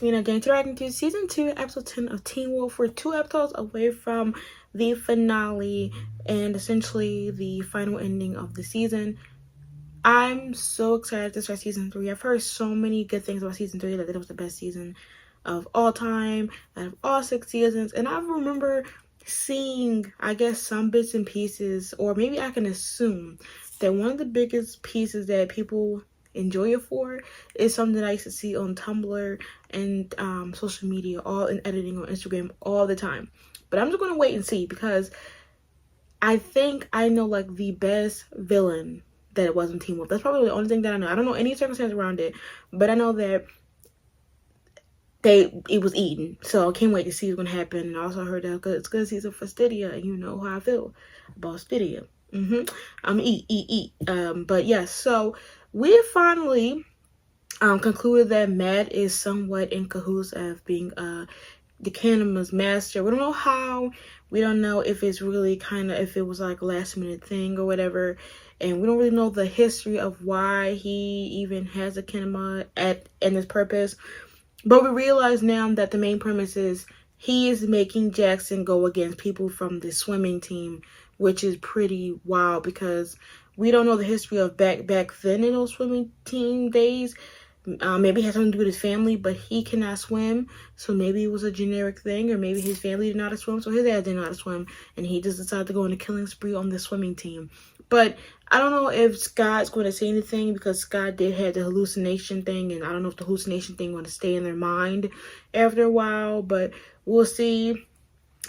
Mina getting to reacting to season 2, episode 10 of Teen Wolf. We're 2 episodes away from the finale and essentially the final ending of the season. I'm so excited to start season 3. I've heard so many good things about season 3, that it was the best season of all time, out of all 6 seasons. And I remember seeing, I guess, some bits and pieces, or maybe I can assume that one of the biggest pieces that people enjoy it for is something that I used to see on Tumblr and social media, all in editing on Instagram all the time. But I'm just gonna wait and see, because I think I know like the best villain that it was in Teen Wolf. That's probably the only thing that I know. I don't know any circumstance around it, but I know that it was eaten. So I can't wait to see what's gonna happen. And I also heard that it's good season for Stydia, and you know how I feel about Stydia. I'm eat. But yes, so we finally concluded that Matt is somewhat in cahoots of being the Kinema's master. We don't know how. We don't know if it's really if it was like a last minute thing or whatever. And we don't really know the history of why he even has a Kinema and his purpose. But we realize now that the main premise is he is making Jackson go against people from the swimming team, which is pretty wild, because we don't know the history of back then in those swimming team days. Maybe it has something to do with his family, but he cannot swim, so maybe it was a generic thing, or maybe his family didn't know how to swim, so his dad didn't know how to swim, and he just decided to go on a killing spree on the swimming team. But I don't know if Scott's going to say anything, because Scott did have the hallucination thing, and I don't know if the hallucination thing going to stay in their mind after a while, but we'll see.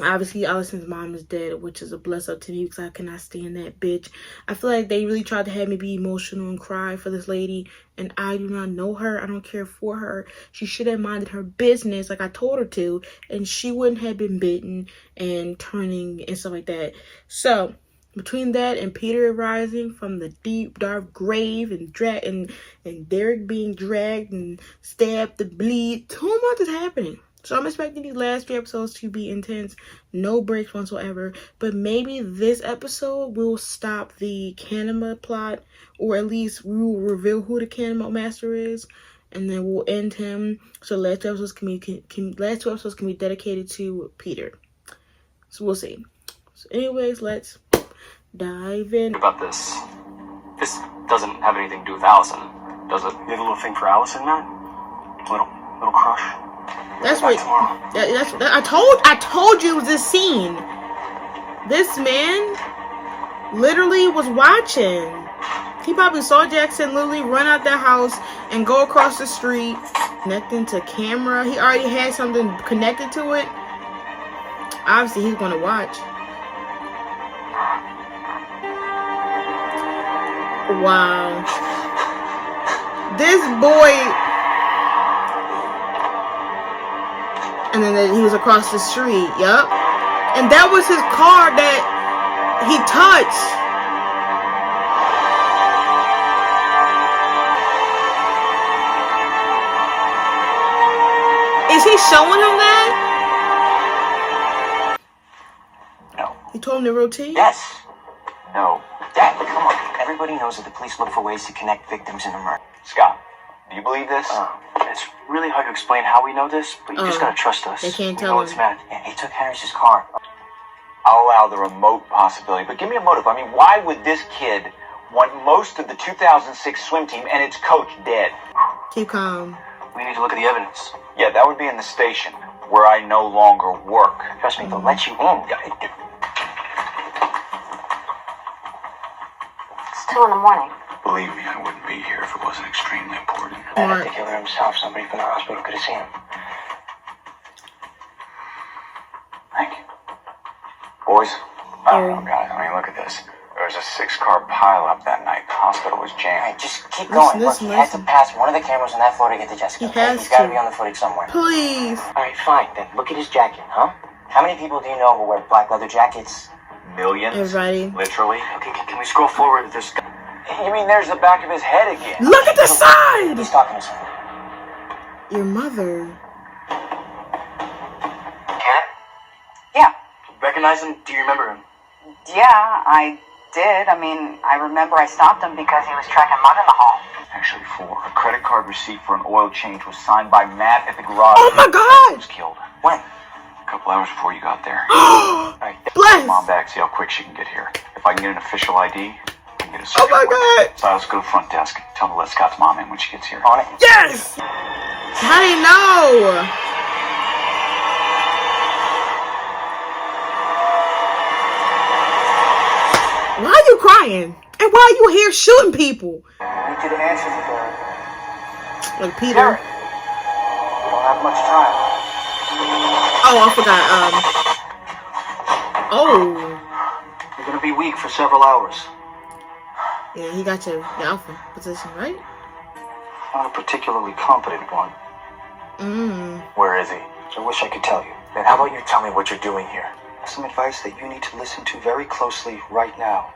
Obviously, Allison's mom is dead, which is a bless up to me, because I cannot stand that bitch. I feel like they really tried to have me be emotional and cry for this lady, and I do not know her. I don't care for her. She should have minded her business like I told her to, and she wouldn't have been bitten and turning and stuff like that. So, between that and Peter rising from the deep, dark grave and Derek being dragged and stabbed to bleed, too much is happening. So I'm expecting these last 3 episodes to be intense, no breaks whatsoever. But maybe this episode will stop the Kinema plot, or at least we will reveal who the Kinema master is, and then we'll end him. So last 2 episodes can be dedicated to Peter. So we'll see. So anyways, let's dive in. About this. This doesn't have anything to do with Allison, does it? You have a little thing for Allison, Matt? Little crush? That's what I told you it was this scene. This man literally was watching. He probably saw Jackson literally run out the house and go across the street, connecting to camera. He already had something connected to it. Obviously, he's gonna watch. Wow. This boy. And then he was across the street. Yup. And that was his car that he touched. Is he showing him that? No. He told him to rotate? Yes. No. Dad, come on. Everybody knows that the police look for ways to connect victims in a murder. Scott, do you believe this? It's really hard to explain how we know this, but you just gotta trust us. They can't tell it's Matt. Yeah, he took Harris's car. I'll allow the remote possibility, but give me a motive. I mean, why would this kid want most of the 2006 swim team and its coach dead? Keep calm. We need to look at the evidence. Yeah, that would be in the station, where I no longer work. Trust me, they'll let you in. It's 2 in the morning. Believe me, I wouldn't be here if it wasn't extremely important. And if the killer himself, somebody from the hospital could have seen him. Thank you. Boys, I don't know, guys. I mean, look at this. There was a 6-car pileup that night. The hospital was jammed. All right, just keep going. Look, he had to pass one of the cameras on that floor to get to Jessica. He's got to be on the footage somewhere. Please. All right, fine. Then look at his jacket, huh? How many people do you know who wear black leather jackets? Millions. Everybody. Literally. Okay, can we scroll forward? You mean there's the back of his head again? Look at the side! He's talking to someone. Your mother. Cat? Yeah. Recognize him? Do you remember him? Yeah, I did. I mean, I remember I stopped him because he was tracking mud in the hall. Actually, 4. A credit card receipt for an oil change was signed by Matt at the garage. Oh my God! He was killed. When? A couple hours before you got there. Right. Bless! Mom back, see how quick she can get here. If I can get an official ID, I can get a search Oh my warrant. God! So let's go to the front desk. Tell them to let Scott's mom in when she gets here. On it. Yes! How do you know? Why are you crying? And why are you here shooting people? I need you to answer the door. Like Peter. Derek. We don't have much time. Oh, I forgot. Oh. You're gonna be weak for several hours. Yeah, he got your alpha position, right? Not a particularly competent one. Where is he? I wish I could tell you. Then how about you tell me what you're doing here? Some advice that you need to listen to very closely right now.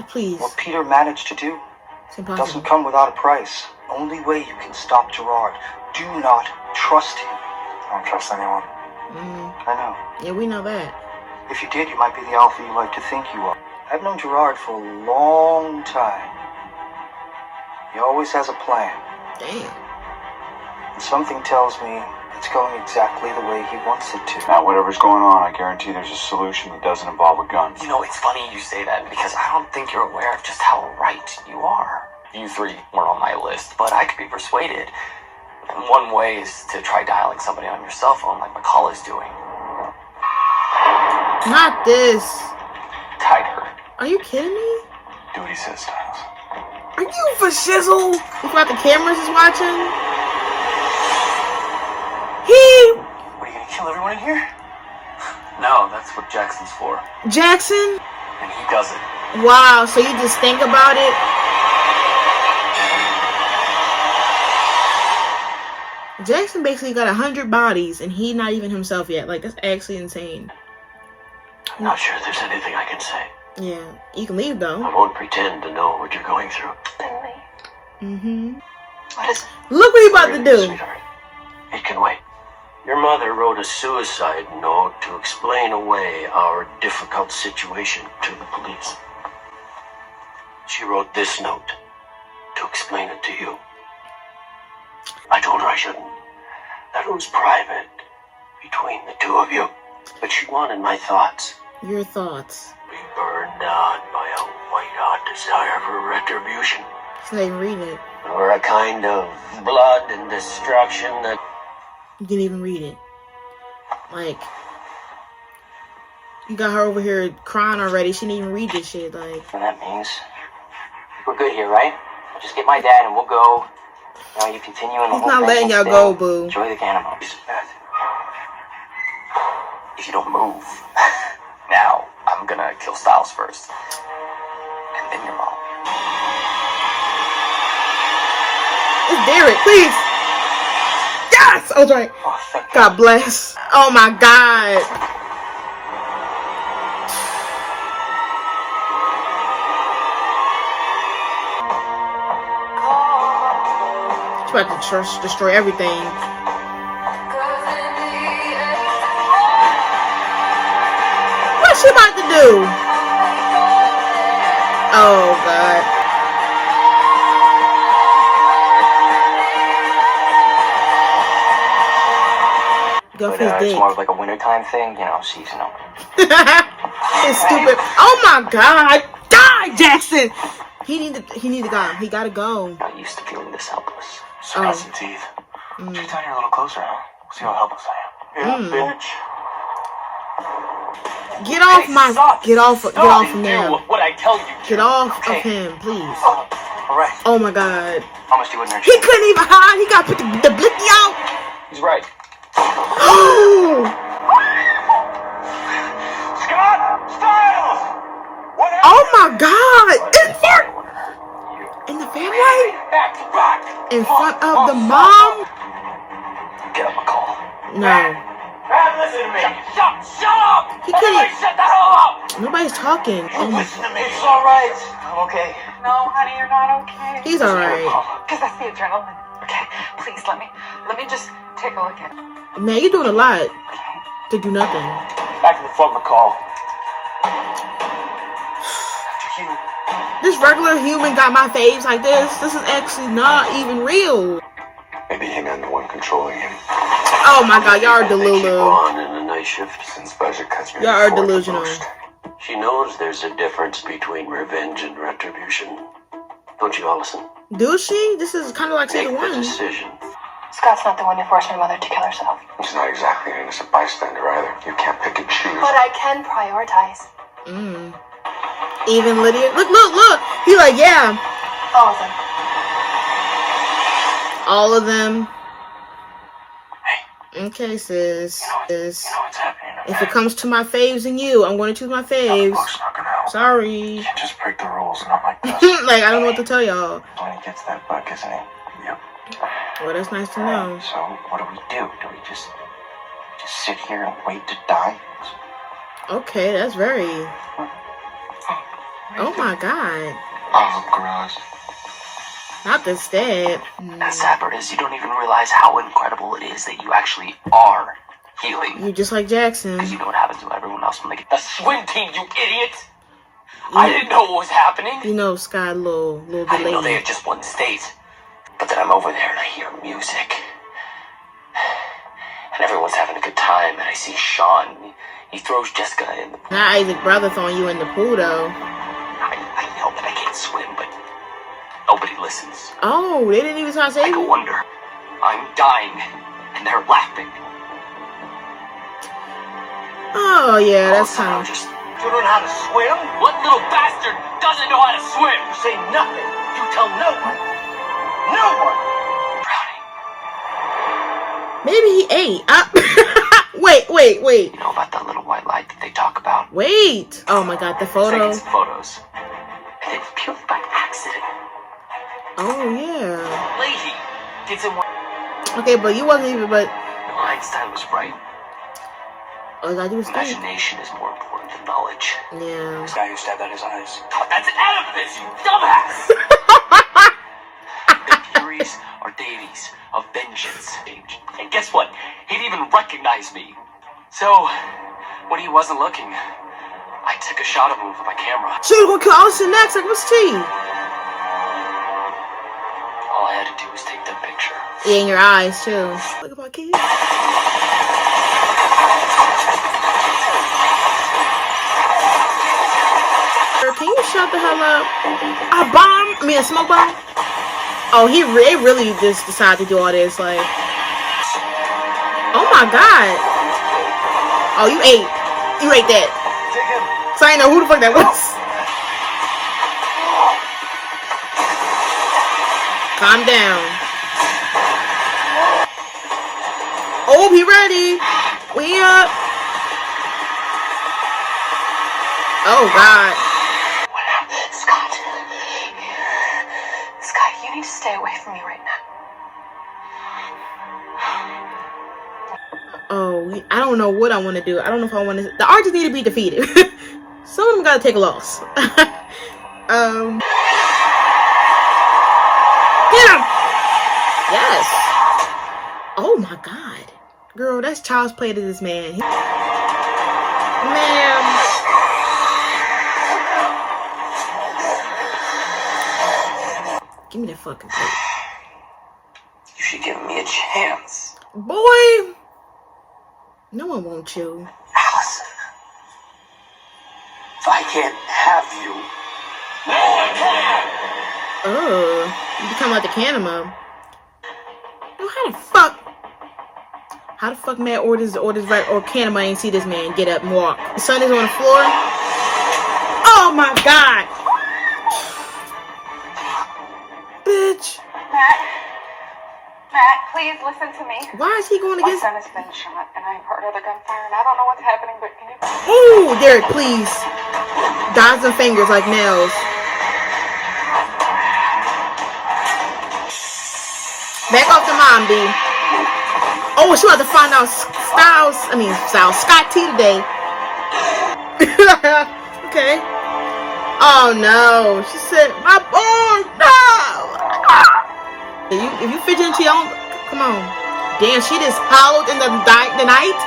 Please. What Peter managed to do It's impossible. doesn't come without a price. Only way you can stop Gerard. Do not trust him. I don't trust anyone. I know. Yeah, we know that. If you did, you might be the alpha you like to think you are. I've known Gerard for a long time. He always has a plan. Damn. And something tells me it's going exactly the way he wants it to. Now, whatever's going on, I guarantee there's a solution that doesn't involve a gun. You know, it's funny you say that because I don't think you're aware of just how right you are. You 3 weren't on my list, but I could be persuaded. And one way is to try dialing somebody on your cell phone like McCall is doing. Not this. Tiger. Are you kidding me? Do what he says, Styles. Are you for shizzle? You forgot the cameras is watching? What, are you gonna kill everyone in here? No, that's what Jackson's for. Jackson? And he does it. Wow, so you just think about it? Jackson basically got 100 bodies and he not even himself yet. Like, that's actually insane. I'm not sure there's anything I can say. Yeah, you can leave though. I won't pretend to know what you're going through. What is Look what he about to do. Sweetheart, it can wait. Your mother wrote a suicide note to explain away our difficult situation to the police. She wrote this note to explain it to you. I told her I shouldn't. That it was private between the 2 of you. But she wanted my thoughts. Your thoughts. Be burned out by a white-hot desire for retribution. He's not even reading it. Or a kind of blood and destruction that... You didn't even read it. Like, you got her over here crying already. She didn't even read this shit. Like, And that means we're good here, right? I'll just get my dad and we'll go. Now you continue in the he's whole not letting y'all go, boo. Enjoy the cannibals. If you don't move, now I'm gonna kill Styles first. And then your mom. It's Derek, please. Yes! I was right. Oh, thank God bless. Oh my God. She's about to destroy everything. What's she about to do? Oh God. Go for his It's dick. more of like a wintertime thing, you know, seasonal. It's stupid. Oh my God. Die, Jackson. He need to go. He gotta go. I'm not used to feeling this helpless. So got some teeth. Put your down here a little closer, huh? See how helpless I am. Yeah, bitch. Get off get off him now. What I tell you. Get off of him, please. Alright. Oh my God. Promise you wouldn't hurt He you. couldn't even hide. He got to put the blicky out. He's right. Scott! Styles! What Oh my God. In the family? Back! In front of the mom? Get up, McCall. No. Pat, listen to me! Shut up! He couldn't. Shut the hell up! Nobody's talking. Oh my. Listen to me! It's alright! I'm okay. No, honey, you're not okay. He's alright. Because that's the adrenaline. Okay, please let me just take a look at it. Man, you're doing a lot to do nothing. Back to the front, McCall. you. This regular human got my faves like this. This is actually not even real. Maybe he meant the one controlling him. Oh my god, y'all are They keep delulu. on in the night shift. Since budget cuts me Y'all are before the delusional. most. She knows there's a difference between revenge and retribution. Don't you, Allison? Do she? This is kind of like Make season the 1. decision. Scott's not the one who forced my mother to kill herself. He's not exactly an innocent bystander either. You can't pick and choose. But I can prioritize. Even Lydia. Look. He like, yeah. All of them. All of them. Hey, Okay, sis. Sis. you know what's happening? If it comes to my faves and you, I'm going to choose my The faves. book's not gonna help. Sorry. You can't just break the rules, not like this. Like, I don't know what to tell y'all. When he gets that book, isn't he? Yep. Well, that's nice to know. So what do? Do we just sit here and wait to die? Okay, that's very... Oh my god. Oh, gross. Not the stab. As sad part is, you don't even realize how incredible it is that you actually are healing. You just like Jackson. Because you know what happens to everyone else when they get the swim team, you idiot! I didn't know what was happening. You know, Sky, little I didn't know they delayed. had just won state. But then I'm over there and I hear music. And everyone's having a good time, and I see Sean. He throws Jessica in the pool. Not Isaac brother throwing you in the pool, though. I yell that I can't swim, but nobody listens. Oh, they didn't even try to I save go you? under. I'm dying, and they're laughing. Oh, yeah, that's Also, kind of... just... You don't know how to swim? What little bastard doesn't know how to swim? You say nothing. You tell no one. No one! Brownie. Maybe he ate. Wait. You know about that little white light that they talk about? Wait. Oh my god, the photo. Taking some photos. And it was purely by accident. Oh, yeah. Leahy didn't want... Okay, but you wasn't even, but... Einstein was right. All you gotta do is think. Imagination is more important than knowledge. Yeah. This guy who stabbed out his eyes. Oh, that's an edifice, you dumbass! The Furies are deities of vengeance. And guess what? He'd even recognize me. So, when he wasn't looking, I took a shot of him with my camera. She was gonna kill Allison next, like, what's tea? All I had to do was take that picture. Yeah, in your eyes, too. Look at my kids. Can you shut the hell up? A smoke bomb? Oh, they really just decided to do all this, like... Oh my god! Oh, you ate that. So I didn't know who the fuck that was. Calm down. Oh, he ready. We up. Oh god. Scott, you need to stay away from me right now. Oh, I don't know what I want to do. I don't know if I want to... The archers need to be defeated. Some of them gotta take a loss. Get him! Yes. Oh my god. Girl, that's child's play to this man. Ma'am. Give me that fucking plate. You should give me a chance. Boy! No one wants you. Allison. If I can't have you, no one can! You become like the Canema. Yo, how the fuck Matt orders right or Canema ain't see this man get up and walk? The son is on the floor. Oh my god! Bitch. Matt, please listen to me. Why is he going My against... son has been shot, and I've heard other gunfire, and I don't know what's happening, but can you... Ooh, Derek, please. Dots and fingers like nails. Back off the mom, B. Oh, she about to find out Scott T today. Okay. Oh no. She said, my boy, no. If you fidget into your own, come on. Damn, she just howled in the night.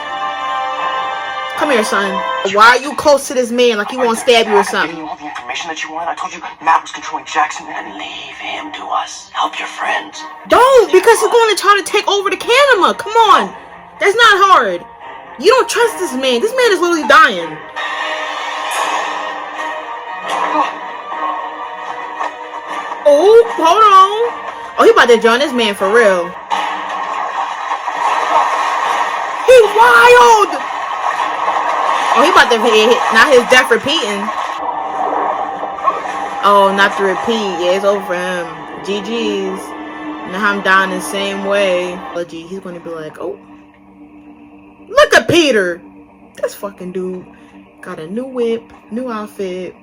Come here, son. Why are you close to this man like he won't stab you or I've given something? you all the information that you wanted. I told you Matt was controlling Jackson. And leave him to us. Help your friends. Don't, because he's going to try to take over the Canema. Come on. That's not hard. You don't trust this man. This man is literally dying. Oh, hold on. Oh, he about to join this man for real. He wild. Oh, he about to hit. Not his death repeating. Oh, not the repeat. Yeah, it's over for him. GG's. Now I'm down the same way. Oh, gee, he's going to be like, oh. Look at Peter. This fucking dude got a new whip, new outfit.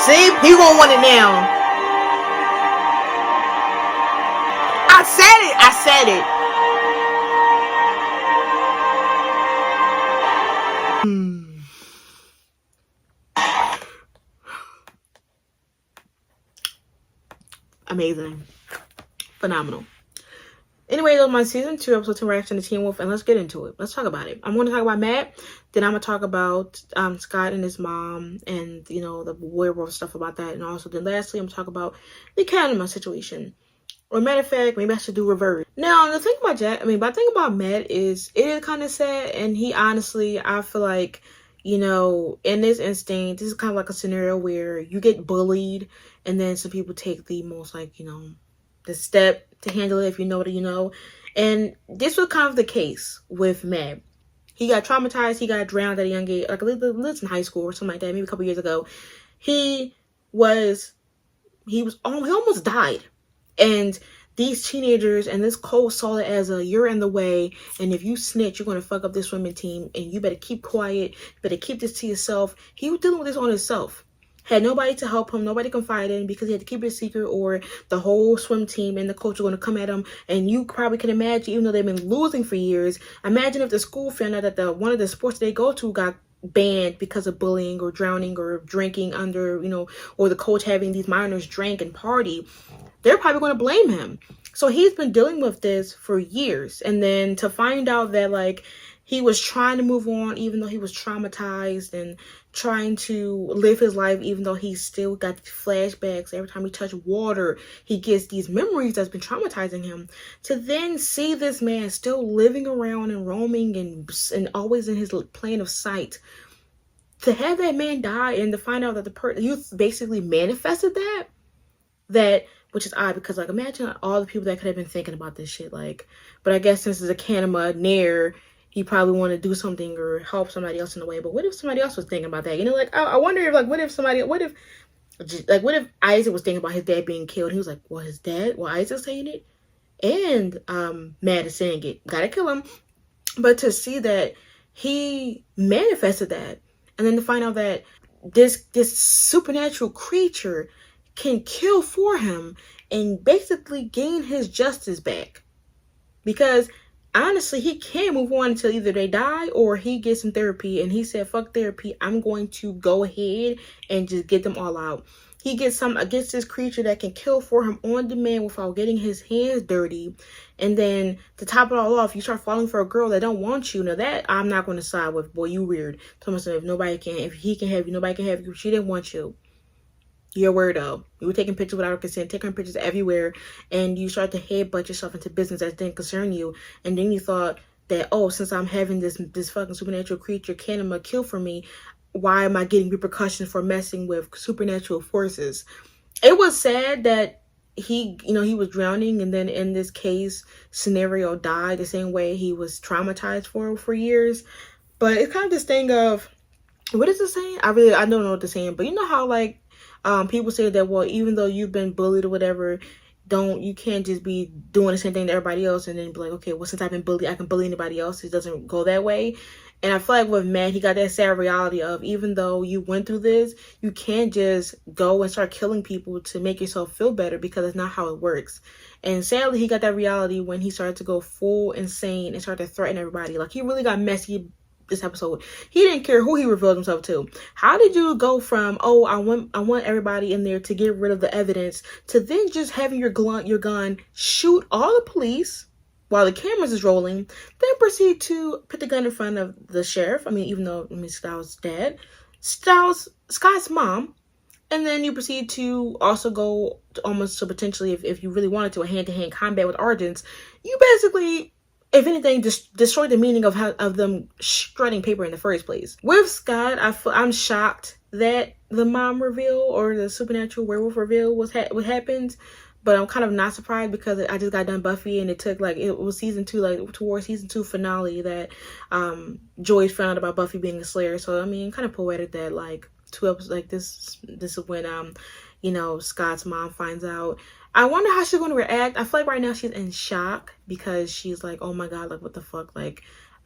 See? He gonna want it now. I said it. I said it. Amazing. Phenomenal. Anyway, on my season 2 episode 2 reaction to Teen Wolf, and let's get into it. Let's talk about it. I'm going to talk about Matt, then I'm going to talk about Scott and his mom, and you know, the werewolf stuff about that, and also then lastly I'm going to talk about the Canema situation. Or matter of fact, maybe I should do reverse. Now the thing about the thing about Matt is it is kind of sad, and he honestly, I feel like, you know, in this instinct, this is kind of like a scenario where you get bullied, and then some people take the most, like, you know, the step to handle it, if you know what you know. And this was kind of the case with Matt. He got traumatized. He got drowned at a young age, like I believe in high school or something like that, maybe a couple years ago. He almost died. And these teenagers and this coach saw it as a, you're in the way, and if you snitch, you're going to fuck up this swimming team, and you better keep quiet, you better keep this to yourself. He was dealing with this on himself. Had nobody to help him, nobody confide in, because he had to keep it a secret, or the whole swim team and the coach are going to come at him. And you probably can imagine, even though they've been losing for years, imagine if the school found out that one of the sports they go to got banned because of bullying or drowning or drinking under, you know, or the coach having these minors drink and party. They're probably going to blame him. So he's been dealing with this for years. And then to find out that, like, he was trying to move on even though he was traumatized, and trying to live his life even though he still got flashbacks. Every time he touched water, he gets these memories that's been traumatizing him. To then see this man still living around and roaming and always in his plane of sight. To have that man die and to find out that the youth basically manifested that, which is odd, because, like, imagine all the people that could have been thinking about this shit. Like, but I guess since it's a Canema Nair, he probably want to do something or help somebody else in a way. But what if somebody else was thinking about that? You know, like, I wonder if, like, what if Isaac was thinking about his dad being killed? He was like, well, his dad, well, Isaac's saying it, and Matt is saying it. Gotta kill him. But to see that he manifested that, and then to find out that this supernatural creature can kill for him and basically gain his justice back. Because honestly, he can't move on until either they die or he gets some therapy. And he said, fuck therapy, I'm going to go ahead and just get them all out. He gets this creature that can kill for him on demand without getting his hands dirty. And then to top it all off, you start falling for a girl that don't want you. Now that I'm not going to side with. Boy, you weird. Tell myself, if he can have you, nobody can have you. She didn't want you. You're a weirdo. You were taking pictures without her consent, taking pictures everywhere, and you start to headbutt yourself into business that didn't concern you. And then you thought that, oh, since I'm having this fucking supernatural creature, Canema kill for me, why am I getting repercussions for messing with supernatural forces? It was sad that he was drowning, and then in this case scenario died the same way he was traumatized for years. But it's kind of this thing of, what is it saying? I don't know what they're saying, but you know how, like, people say that, well, even though you've been bullied or whatever, you can't just be doing the same thing to everybody else and then be like, okay, well, since I've been bullied, I can bully anybody else. It doesn't go that way. And I feel like with Matt, he got that sad reality of, even though you went through this, you can't just go and start killing people to make yourself feel better, because it's not how it works. And sadly, he got that reality when he started to go full insane and started to threaten everybody. Like, he really got messy this episode. He didn't care who he revealed himself to. How did you go from, oh, I want everybody in there to get rid of the evidence, to then just having your gun shoot all the police, while the cameras is rolling, then proceed to put the gun in front of the sheriff. I mean, even though Scott's dad, Scott's mom, and then you proceed to also go to almost to potentially, if you really wanted to, a hand-to-hand combat with Argents. You basically, if anything, just destroyed the meaning of them shredding paper in the first place. With Scott, I'm shocked that the mom reveal or the supernatural werewolf reveal what happened. But I'm kind of not surprised because I just got done Buffy, and it took it was season 2, towards season 2 finale that Joyce found out about Buffy being a Slayer. So I mean, kind of poetic that 2 episodes this is when Scott's mom finds out. I wonder how she's going to react. I feel like right now she's in shock because she's like, oh my god, what the fuck,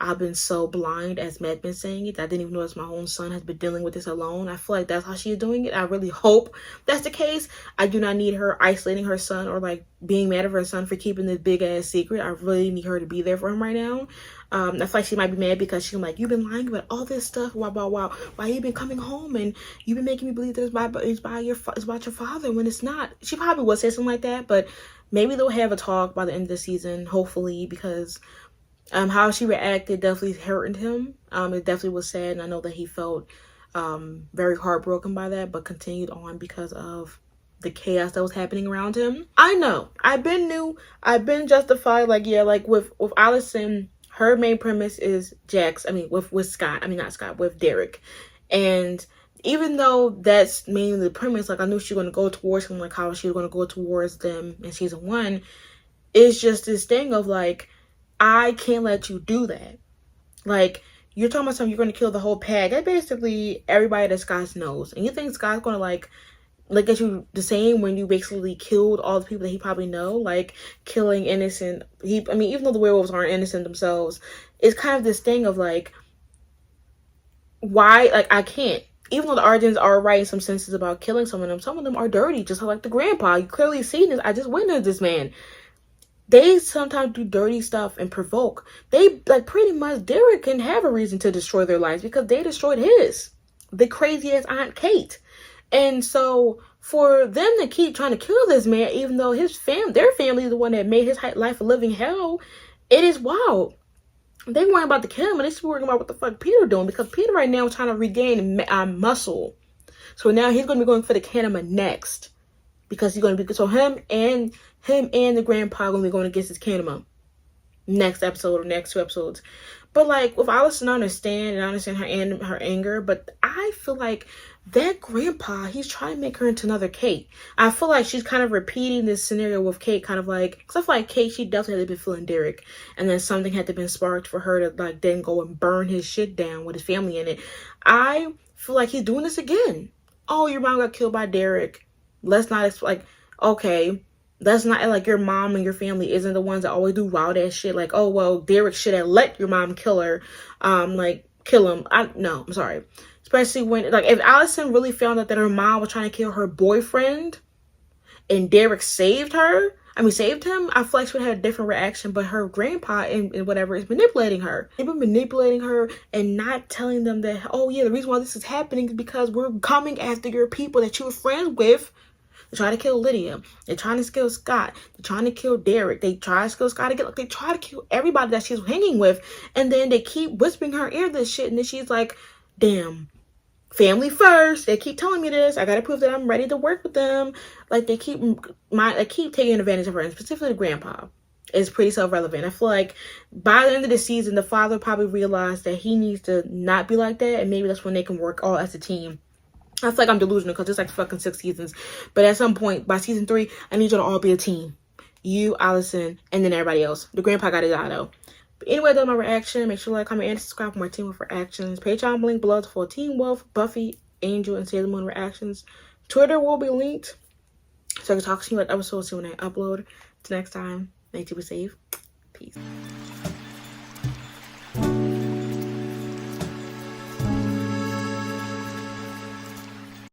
I've been so blind, as Matt been saying it. I didn't even notice my own son has been dealing with this alone. I feel like that's how she's doing it. I really hope that's the case. I do not need her isolating her son or being mad at her son for keeping this big ass secret. I really need her to be there for him right now. I feel like she might be mad because she's like, you've been lying about all this stuff. Wow. Why you been coming home and you've been making me believe that it's about your father when it's not. She probably would say something like that, but maybe they'll have a talk by the end of the season, hopefully, because how she reacted definitely hurted him. It definitely was sad, and I know that he felt very heartbroken by that, but continued on because of the chaos that was happening around him. I know, I've been justified, with Allison, her main premise is with Scott, with Derek. And even though that's mainly the premise, I knew she was going to go towards him, how she was going to go towards them in season 1, it's just this thing of I can't let you do that. You're talking about something, you're going to kill the whole pack. That's basically everybody that Scott knows. And you think Scott's going to look at you the same when you basically killed all the people that he probably know, killing innocent. Even though the werewolves aren't innocent themselves, it's kind of this thing of why, I can't. Even though the Argents are right in some senses about killing some of them are dirty, just like the grandpa. You clearly seen this. I just witnessed this man. They sometimes do dirty stuff and provoke. They, pretty much, Derek can have a reason to destroy their lives because they destroyed his. The crazy ass Aunt Kate. And so, for them to keep trying to kill this man, even though their family is the one that made his life a living hell, it is wild. They weren't about to kill him, and they're worrying about what the fuck Peter doing, because Peter right now is trying to regain muscle. So now he's going to be going for the Kinema next. Because he's going to be, so him and the grandpa are going to be going against his Kinema next episode or next 2 episodes. But with Allison, I understand her anger, but I feel like that grandpa, he's trying to make her into another Kate. I feel like she's kind of repeating this scenario with Kate, because I feel like Kate, she definitely had been feeling Derek, and then something had to been sparked for her to then go and burn his shit down with his family in it. I feel like he's doing this again. Oh, your mom got killed by Derek. Let's not okay, that's not your mom and your family isn't the ones that always do wild ass shit. Oh, well, Derek should have let your mom kill her. Kill him. No, I'm sorry. Especially when, if Allison really found out that her mom was trying to kill her boyfriend and Derek saved him, I feel like she would have a different reaction. But her grandpa and whatever is manipulating her. They've been manipulating her and not telling them that, oh yeah, the reason why this is happening is because we're coming after your people that you were friends with. They try to kill Lydia. They're trying to kill Scott. They're trying to kill Derek. They try to kill Scott again. They try to kill everybody that she's hanging with. And then they keep whispering her ear this shit. And then she's like, damn, family first. They keep telling me this. I gotta prove that I'm ready to work with them. They keep taking advantage of her. And specifically the grandpa is pretty self-relevant. I feel like by the end of the season, the father probably realized that he needs to not be like that. And maybe that's when they can work all as a team. I feel like I'm delusional because it's fucking 6 seasons. But at some point, by season 3, I need you to all be a team. You, Allison, and then everybody else. The grandpa got to die, though. But anyway, that's my reaction. Make sure to like, comment, and subscribe for more Teen Wolf reactions. Patreon link below for Teen Wolf, Buffy, Angel, and Sailor Moon reactions. Twitter will be linked. So I can talk to you about episodes when I upload. Till next time, make sure you be safe. Peace.